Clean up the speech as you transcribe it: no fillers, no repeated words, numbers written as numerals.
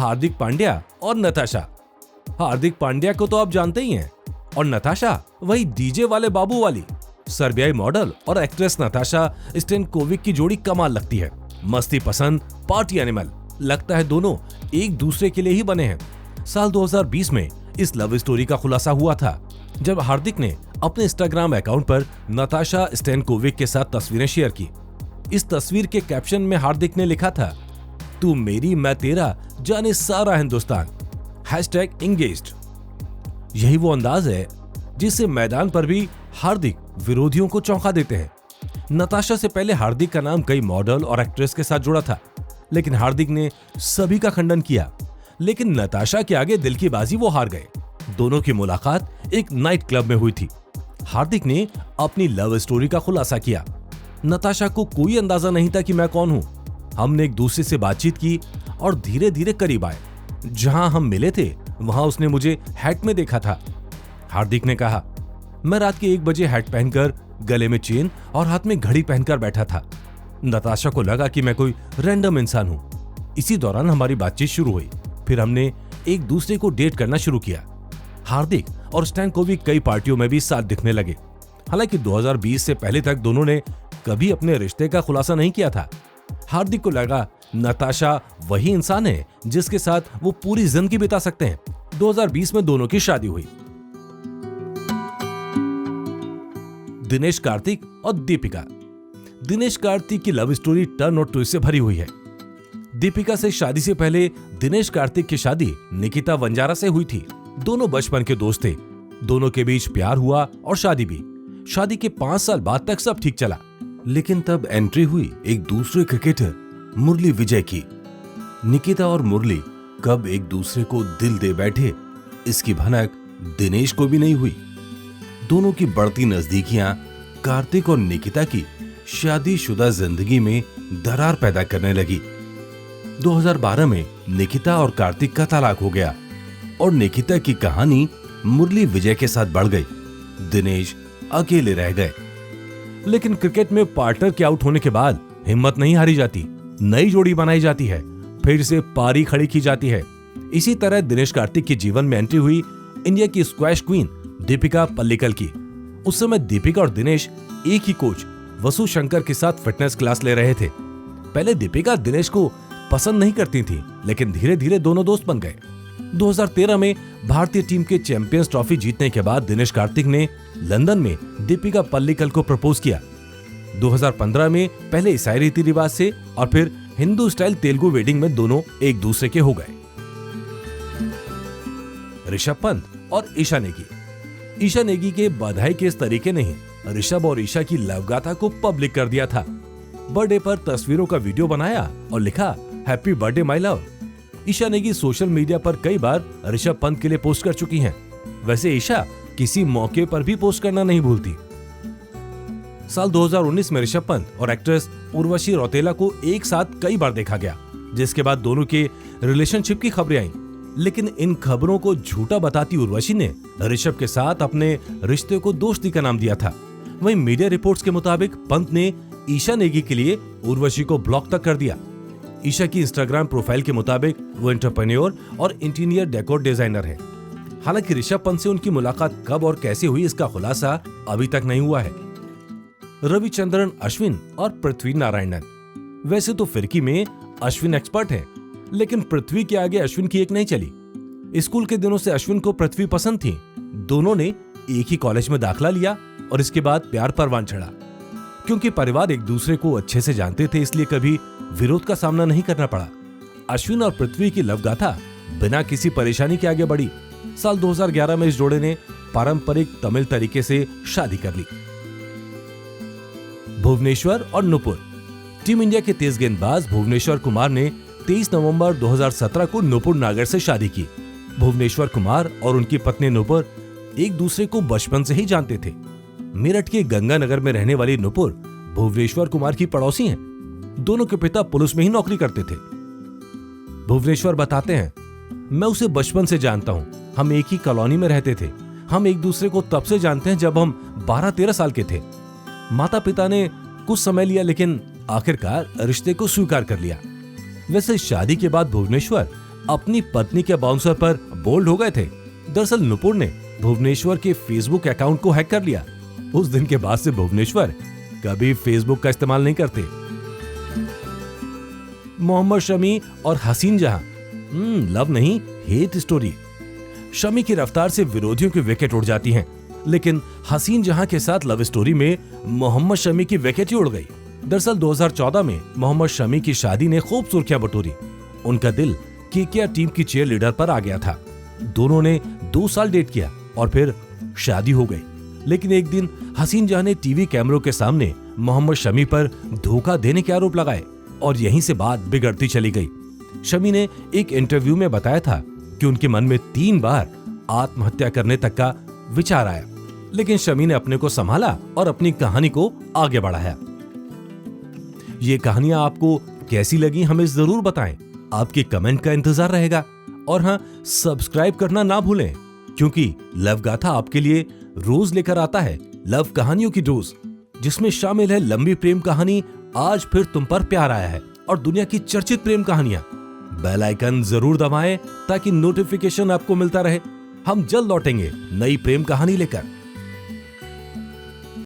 हार्दिक पांड्या और नताशा। हार्दिक पांड्या को तो आप जानते ही हैं, और नताशा वही डीजे वाले बाबू वाली सर्बियाई मॉडल और एक्ट्रेस नताशा स्टेनकोविक की जोड़ी कमाल लगती है। मस्ती पसंद, पार्टी एनिमल, लगता है दोनों एक दूसरे के लिए ही बने हैं। साल 2020 में इस लव स्टोरी का खुलासा हुआ था जब हार्दिक ने अपने इंस्टाग्राम अकाउंट पर नताशा स्टेनकोविक के साथ तस्वीरें शेयर की। इस तस्वीर के कैप्शन में हार्दिक ने लिखा था, तू मेरी मैं तेरा जाने सारा हिंदुस्तान, #engaged। यही वो अंदाज है जिससे मैदान पर भी हार्दिक विरोधियों को चौंका देते हैं। नताशा से पहले हार्दिक का नाम कई मॉडल और एक्ट्रेस के साथ जुड़ा था, लेकिन हार्दिक ने सभी का खंडन किया। लेकिन नताशा के आगे दिल की बाजी वो हार गए। दोनों की मुलाकात एक नाइट क्लब में हुई थी। हार्दिक ने अपनी लव स्टोरी का खुलासा किया। नताशा को कोई अंदाजा नहीं था कि मैं कौन हूं। हमने एक दूसरे से बातचीत की और धीरे धीरे करीब आए। जहां हम मिले थे वहां उसने मुझे हैट में देखा था। हार्दिक ने कहा, मैं रात के 1 बजे हैट पहनकर, गले में चेन और हाथ में घड़ी पहनकर बैठा था। नताशा को लगा कि मैं कोई रैंडम इंसान हूं। इसी दौरान हमारी बातचीत शुरू हुई। फिर हमने एक दूसरे को डेट करना शुरू किया। हार्दिक और स्टेनकोविक कई पार्टियों में भी साथ दिखने लगे। हालांकि 2020 से पहले तक दोनों ने कभी अपने रिश्ते का खुलासा नहीं किया था। हार्दिक को लगा नताशा वही इंसान है जिसके साथ वो पूरी जिंदगी बिता सकते हैं। 2020 में दोनों की शादी हुई। दिनेश कार्तिक और दीपिका। दिनेश कार्तिक की लव स्टोरी टर्न और ट्विस्ट से भरी हुई है। दीपिका से शादी से पहले दिनेश कार्तिक की शादी निकिता वंजारा से हुई थी। दोनों बचपन के दोस्त थे। दोनों के बीच प्यार हुआ और शादी भी। शादी के 5 साल बाद तक सब ठीक चला, लेकिन तब एंट्री हुई एक दूसरे क्रिकेटर मुरली विजय की। निकिता और मुरली कब एक दूसरे को दिल दे बैठे, इसकी भनक दिनेश को भी नहीं हुई। दोनों की बढ़ती नजदीकियां कार्तिक और निकिता की शादीशुदा जिंदगी में दरार पैदा करने लगी। 2012 में निकिता और कार्तिक का तलाक हो गया और निकिता की कहानी मुरली विजय के साथ बढ़ गई। दिनेश अकेले रह गए। लेकिन क्रिकेट में पार्टनर के आउट होने के बाद हिम्मत नहीं हारी जाती। नई जोड़ी बनाई जाती है, फिर से पारी खड़ी की जाती है। इसी तरह दिनेश कार्तिक के जीवन में एंट्री हुई इंडिया की स्क्वैश क्वीन दीपिका पल्लिकल की। उस समय दीपिका और दिनेश एक ही कोच वसु शंकर के साथ फिटनेस क्लास ले रहे थे। पहले दीपिका दिनेश को पसंद नहीं करती थी, लेकिन धीरे धीरे दोनों दोस्त बन गए। 2013 में भारतीय टीम के चैंपियंस ट्रॉफी जीतने के बाद दिनेश कार्तिक ने लंदन में दीपिका पल्लिकल को प्रपोज किया। 2015 में पहले ईसाई रीति रिवाज से और फिर हिंदू स्टाइल तेलुगु वेडिंग में दोनों एक दूसरे के हो गए। ऋषभ पंत और ईशा नेगी। ईशा नेगी के बधाई के इस तरीके ने ऋषभ और ईशा की लव गाथा को पब्लिक कर दिया था। बर्थडे पर तस्वीरों का वीडियो बनाया और लिखा, happy birthday my love. Isha Negi social media पर कई बार ऋषभ पंत के लिए पोस्ट कर चुकी हैं। वैसे ईशा किसी मौके पर भी पोस्ट करना नहीं भूलती। साल 2019 में ऋषभ पंत और एक्ट्रेस उर्वशी रौतेला को एक साथ कई बार देखा गया, जिसके बाद दोनों के रिलेशनशिप की खबरें आईं। लेकिन इन खबरों को झूठा बताती उर्वशी ने ऋषभ के साथ अपने रिश्ते को दोस्ती का नाम दिया था। वहीं मीडिया रिपोर्ट्स के मुताबिक पंत ने ईशा नेगी के लिए उर्वशी को ब्लॉक तक कर दिया। ईशा की इंस्टाग्राम प्रोफाइल के मुताबिक वो एंटरप्रेन्योर और इंटीरियर डेकोर डिजाइनर है। हालांकि ऋषभ पंत से उनकी मुलाकात कब और कैसे हुई इसका खुलासा अभी तक नहीं हुआ है। रविचंद्रन अश्विन और पृथ्वी नारायणन। वैसे तो फिरकी में अश्विन एक्सपर्ट है, लेकिन पृथ्वी के आगे अश्विन की एक नहीं चली। स्कूल के दिनों से अश्विन को पृथ्वी पसंद थी। दोनों ने एक ही कॉलेज में दाखिला लिया और इसके बाद प्यार परवान चढ़ा। क्योंकि परिवार एक दूसरे को अच्छे से जानते थे, इसलिए कभी विरोध का सामना नहीं करना पड़ा। अश्विन और पृथ्वी की लव गाथा बिना किसी परेशानी के आगे बढ़ी। साल 2011 में इस जोड़े ने पारंपरिक तमिल तरीके से शादी कर ली। भुवनेश्वर और नुपुर। टीम इंडिया के तेज गेंदबाज भुवनेश्वर कुमार ने 23 नवंबर 2017 को नुपुर नागर से शादी की। भुवनेश्वर कुमार और उनकी पत्नी नुपुर एक दूसरे को बचपन से ही जानते थे। मेरठ के गंगानगर में रहने वाली नुपुर भुवनेश्वर कुमार की पड़ोसी हैं। दोनों के पिता पुलिस में ही नौकरी करते थे। भुवनेश्वर बताते हैं, मैं उसे बचपन से जानता हूँ। हम एक ही कॉलोनी में रहते थे। हम एक दूसरे को तब से जानते हैं जब हम 12-13 साल के थे। माता पिता ने कुछ समय लिया, लेकिन आखिरकार रिश्ते को स्वीकार कर लिया। वैसे शादी के बाद भुवनेश्वर अपनी पत्नी के बाउंसर पर बोल्ड हो गए थे। दरअसल नुपुर ने भुवनेश्वर के फेसबुक अकाउंट को हैक कर लिया। उस दिन के बाद से भुवनेश्वर कभी फेसबुक का इस्तेमाल नहीं करते। मोहम्मद शमी और हसीन जहां, लव नहीं हेट स्टोरी। शमी की रफ्तार से विरोधियों की विकेट उड़ जाती हैं, लेकिन हसीन जहां के साथ लव स्टोरी में मोहम्मद शमी की विकेट ही उड़ गई। दरअसल 2014 में मोहम्मद शमी की शादी ने खूब सुर्खियां बटोरी। उनका दिल केकेआर टीम की चीयर लीडर पर आ गया था। दोनों ने 2 साल डेट किया और फिर शादी हो गई। लेकिन एक दिन हसीन जहां ने टीवी कैमरों के सामने मोहम्मद शमी पर धोखा देने के आरोप लगाए और यहीं से बात बिगड़ती चली गई। शमी ने एक इंटरव्यू में बताया था कि उनके मन में 3 बार आत्महत्या करने तक का विचार आया, लेकिन शमी ने अपने को संभाला और अपनी कहानी को आगे बढ़ाया। ये कहानियां आपको कैसी लगी हमें जरूर बताएं। आपके कमेंट का इंतजार रहेगा। और हाँ, सब्सक्राइब करना ना भूलें, क्योंकि लव गाथा आपके लिए रोज लेकर आता है लव कहानियों की डोज, जिसमें शामिल है लंबी प्रेम कहानी आज फिर तुम पर प्यार आया है और दुनिया की चर्चित प्रेम कहानियां। बेल आइकन जरूर दबाएं ताकि नोटिफिकेशन आपको मिलता रहे। हम जल्द लौटेंगे नई प्रेम कहानी लेकर।